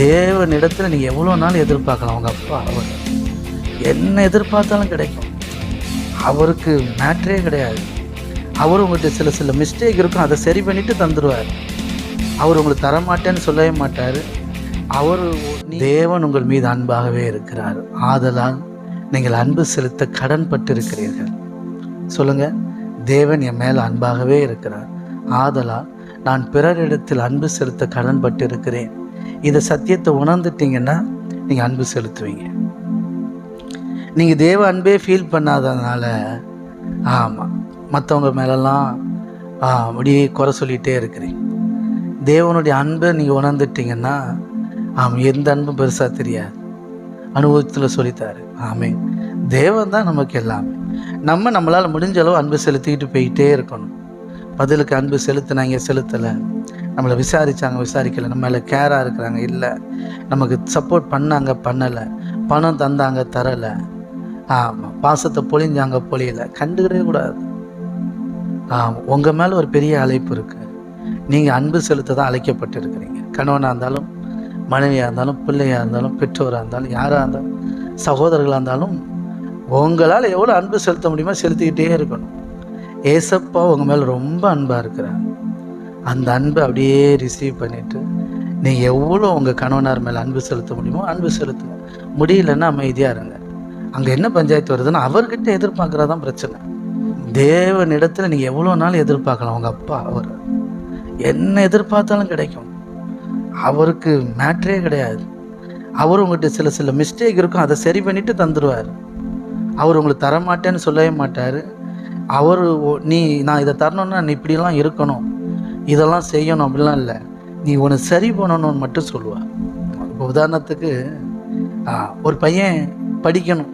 தேவனிடத்தில் நீங்கள் எவ்வளோ நாள் எதிர்பார்க்கலாம். அவங்க அப்பா அவர் என்ன எதிர்பார்த்தாலும் கிடைக்கும். அவருக்கு மேட்ரே கிடையாது. அவர் உங்கள்கிட்ட சில மிஸ்டேக் இருக்கும், அதை சரி பண்ணிவிட்டு தந்துடுவார். அவர் உங்களுக்கு தரமாட்டேன்னு சொல்லவே மாட்டார். தேவன் உங்கள் மீது அன்பாகவே இருக்கிறார். ஆதலால் நீங்கள் அன்பு செலுத்த கடன் பட்டு இருக்கிறீர்கள். சொல்லுங்கள், தேவன் என் மேலே அன்பாகவே இருக்கிறார். ஆதலால் நான் பிறரிடத்தில் அன்பு செலுத்த கடன் பட்டு இருக்கிறேன். இதை சத்தியத்தை உணர்ந்துட்டீங்கன்னா நீங்கள் அன்பு செலுத்துவீங்க. நீங்கள் தேவ அன்பே ஃபீல் பண்ணாததுனால மற்றவங்க மேலெல்லாம் அப்படியே குறை சொல்லிகிட்டே இருக்கிறீங்க. தேவனுடைய அன்பை நீங்கள் உணர்ந்துட்டீங்கன்னா எந்த அன்பும் பெருசாக தெரியாது. அனுபவத்தில் சொல்லித்தாரு. தேவன் தான் நமக்கு எல்லாமே. நம்மளால் முடிஞ்ச அளவு அன்பு செலுத்திக்கிட்டு போய்கிட்டே இருக்கணும். பதிலுக்கு அன்பு செலுத்தினாங்க, செலுத்தலை. நம்மளை விசாரிக்கலை. நம்ம மேலே கேராக இருக்கிறாங்க, இல்லை. நமக்கு சப்போர்ட் பண்ணாங்க, பண்ணலை. பணம் தந்தாங்க, தரலை. பாசத்தை பொழிஞ்சாங்க, பொழியலை. கண்டுக்கிடவே கூடாது. உங்கள் மேலே ஒரு பெரிய அழைப்பு இருக்குது. நீங்கள் அன்பு செலுத்த தான் அழைக்கப்பட்டு இருக்கிறீங்க. கணவனாக இருந்தாலும், மனைவியாக இருந்தாலும், பிள்ளையாக இருந்தாலும், பெற்றோராக இருந்தாலும், யாராக இருந்தாலும், சகோதரர்களாக இருந்தாலும், உங்களால் எவ்வளோ அன்பு செலுத்த முடியுமோ செலுத்திக்கிட்டே இருக்கணும். ஏசப்பா உங்கள் மேலே ரொம்ப அன்பாக இருக்கிறார். அந்த அன்பை அப்படியே ரிசீவ் பண்ணிவிட்டு நீங்கள் எவ்வளோ உங்கள் கணவனார் மேலே அன்பு செலுத்த முடியுமோ அன்பு செலுத்துங்க. முடியலன்னா அமைதியாக இருங்க. அங்கே என்ன பஞ்சாயத்து வருதுன்னா அவர்கிட்ட எதிர்பார்க்குறதான் பிரச்சனை. தேவனிடத்தில் நீங்கள் எவ்வளோ நாள் எதிர்பார்க்கலாம். உங்கள் அப்பா அவர் என்ன எதிர்பார்த்தாலும் கிடைக்கும். அவருக்கு மேட்ரே கிடையாது. அவர் உங்கள்கிட்ட சில மிஸ்டேக் இருக்கும், அதை சரி பண்ணிவிட்டு தந்துடுவார். அவர் உங்களுக்கு தரமாட்டேன்னு சொல்லவே மாட்டார். நான் இதை தரணுன்னா நீ இப்படிலாம் இருக்கணும், இதெல்லாம் செய்யணும் அப்படிலாம் இல்லை. நீ உன்னை சரி பண்ணணும்னு மட்டும் சொல்லுவார். இப்போ உதாரணத்துக்கு ஒரு பையன் படிக்கணும்.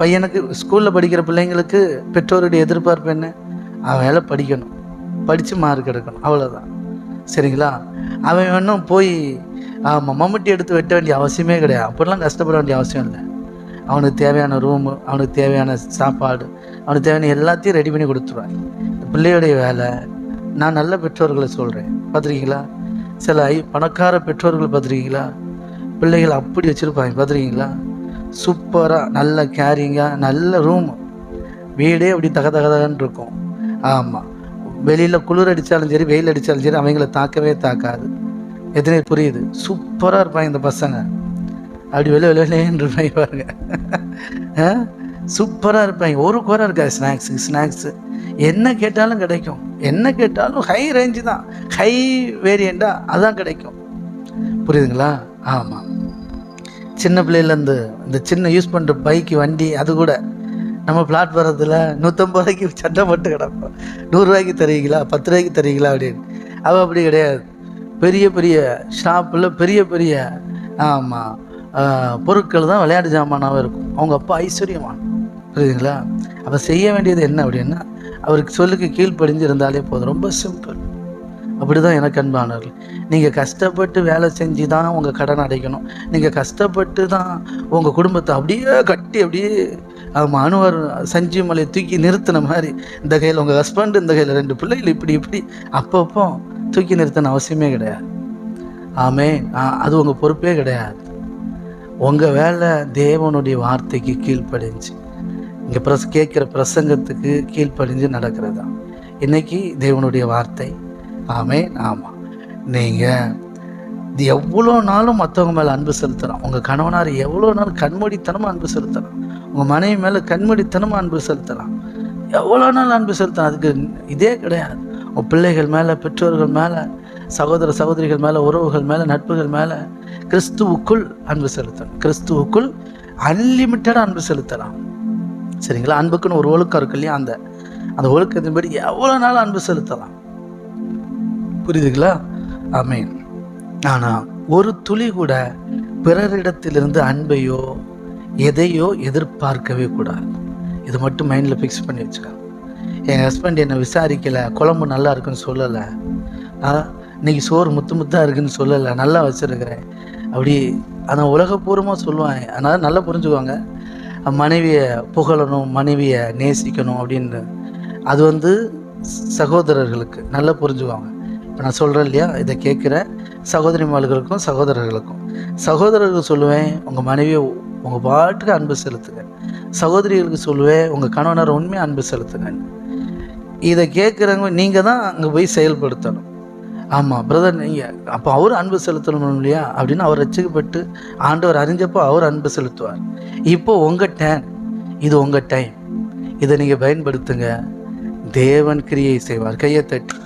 பையனுக்கு ஸ்கூலில் படிக்கிற பிள்ளைங்களுக்கு பெற்றோருடைய எதிர்பார்ப்பு என்ன? அவன் வேலை படிக்கணும், படித்து மார்க் எடுக்கணும், அவ்வளோதான். சரிங்களா? அவன் வேணும் போய் மம்முட்டி எடுத்து வெட்ட வேண்டிய அவசியமே கிடையாது. அப்படிலாம் கஷ்டப்பட வேண்டிய அவசியம் இல்லை. அவனுக்கு தேவையான ரூமு, அவனுக்கு தேவையான சாப்பாடு, அவனுக்கு தேவையான எல்லாத்தையும் ரெடி பண்ணி கொடுத்துருவாங்க. பிள்ளையுடைய வேலை. நான் நல்ல பெற்றோர்களை சொல்கிறேன், பார்த்துருக்கீங்களா? சில பணக்கார பெற்றோர்கள் பார்த்துருக்கீங்களா? பிள்ளைகள் அப்படி வச்சுருப்பாங்க, பார்த்துருக்கீங்களா? சூப்பராக நல்ல கேரிங்காக, நல்ல ரூம், வீடே அப்படி தகன்னு இருக்கும். வெளியில் குளிர் அடித்தாலும் சரி, வெயில் அடித்தாலும் சரி, அவங்கள தாக்கவே தாக்காது. எத்தனை புரியுது? சூப்பராக இருப்பாங்க இந்த பசங்க. அப்படி வெளியேன்னு இருப்பாங்க பாருங்க. சூப்பராக இருப்பாங்க. ஒரு குறை இருக்காது. ஸ்நாக்ஸு என்ன கேட்டாலும் கிடைக்கும். என்ன கேட்டாலும் ஹை ரேஞ்சு தான், ஹை வேரியண்ட்டாக அதான் கிடைக்கும். புரியுதுங்களா? சின்ன பிள்ளையிலேருந்து இந்த சின்ன யூஸ் பண்ணுற பைக்கு, வண்டி, அது கூட நம்ம பிளாட்ஃபாரத்தில் 150 ரூபாய்க்கு சட்டை போட்டு கிடப்போம். 100 ரூபாய்க்கு தருவீங்களா, 10 ரூபாய்க்கு தருவீங்களா அப்படின்னு. அவள் அப்படி கிடையாது. பெரிய பெரிய ஷாப்பில் பெரிய பெரிய பொருட்கள் தான் விளையாட்டு ஜாமானாகவும் இருக்கும். அவங்க அப்பா ஐஸ்வர்யமான. புரியுதுங்களா? அப்போ செய்ய வேண்டியது என்ன அப்படின்னா, அவருக்கு சொல்லுக்கு கீழ்ப்படிஞ்சு இருந்தாலே போதும். ரொம்ப சிம்பிள். அப்படி தான் எனக்கு அன்பானவர்கள். நீங்கள் கஷ்டப்பட்டு வேலை செஞ்சு தான் உங்கள் கடன் அடைக்கணும். நீங்கள் கஷ்டப்பட்டு தான் உங்கள் குடும்பத்தை அப்படியே கட்டி அப்படியே அனுவர் சஞ்சீவ் மலையை தூக்கி நிறுத்தின மாதிரி, இந்த கையில் உங்கள் ஹஸ்பண்ட், இந்த கையில் 2 பிள்ளைகள், இப்படி அப்பப்போ தூக்கி நிறுத்தின அவசியமே கிடையாது. அது உங்கள் பொறுப்பே கிடையாது. உங்கள் வேலை தேவனுடைய வார்த்தைக்கு கீழ்ப்படிஞ்சு, இங்கே கேட்குற பிரசங்கத்துக்கு கீழ்ப்படிஞ்சு நடக்கிறது தான் இன்றைக்கி தேவனுடைய வார்த்தை. நீங்கள் இது எவ்வளோ நாளும் மற்றவங்க மேலே அன்பு செலுத்தலாம். உங்கள் கணவனார் எவ்வளோ நாள் கண்மூடித்தனமாக அன்பு செலுத்தலாம். உங்கள் மனைவி மேலே கண்மூடித்தனமாக அன்பு செலுத்தலாம். எவ்வளோ நாள் அன்பு செலுத்தலாம். அதுக்கு இதே கிடையாது. உங்கள் பிள்ளைகள் மேலே, பெற்றோர்கள் மேலே, சகோதர சகோதரிகள் மேலே, உறவுகள் மேலே, நட்புகள் மேலே கிறிஸ்துவுக்குள் அன்பு செலுத்தணும். கிறிஸ்துவுக்குள் அன்லிமிட்டடாக அன்பு செலுத்தலாம். சரிங்களா? அன்புக்குன்னு ஒரு ஒழுக்கம் இருக்கு இல்லையா? அந்த ஒழுக்கத்தின்படி எவ்வளோ நாள் அன்பு செலுத்தலாம். புரியுதுங்களா? ஆனால் ஒரு துளி கூட பிறரிடத்திலிருந்து அன்பையோ எதையோ எதிர்பார்க்கவே கூடாது. இது மட்டும் மைண்டில் ஃபிக்ஸ் பண்ணி வச்சுக்கோங்க. என் ஹஸ்பண்ட் என்னை விசாரிக்கலை, குழம்பு நல்லா இருக்குன்னு சொல்லலை, இன்னைக்கு சோறு முத்தாக இருக்குன்னு சொல்லலை, நல்லா வச்சுருக்கிறேன் அப்படி ஆனால் உலகப்பூர்வமாக சொல்லுவாங்க. அதனால் நல்லா புரிஞ்சுக்குவாங்க. மனைவியை புகழணும், மனைவியை நேசிக்கணும் அப்படின்னு. அது சகோதரர்களுக்கு நல்லா புரிஞ்சுக்குவாங்க. இப்போ நான் சொல்கிறேன் இல்லையா, இதை கேட்குற சகோதரிமார்களுக்கும் சகோதரர்களுக்கும், சகோதரர்களுக்கு சொல்லுவேன், உங்கள் மனைவியை உங்கள் பாட்டுக்கு அன்பு செலுத்துங்க. சகோதரிகளுக்கு சொல்லுவேன், உங்கள் கணவனர் உண்மையாக அன்பு செலுத்துங்க. இதை கேட்குறவங்க நீங்கள் தான் அங்கே போய் செயல்படுத்தணும். ஆமாம் பிரதர், நீங்கள் அப்போ அவர் அன்பு செலுத்தணும் இல்லையா அப்படின்னு அவர் ரட்சிக்கப்பட்டு ஆண்டவர் அறிஞ்சப்போ அவர் அன்பு செலுத்துவார். இப்போது உங்கள் டேன், இது உங்கள் டைம், இதை நீங்கள் பயன்படுத்துங்க. தேவன் கிரியை செய்வார். கையை தட்டி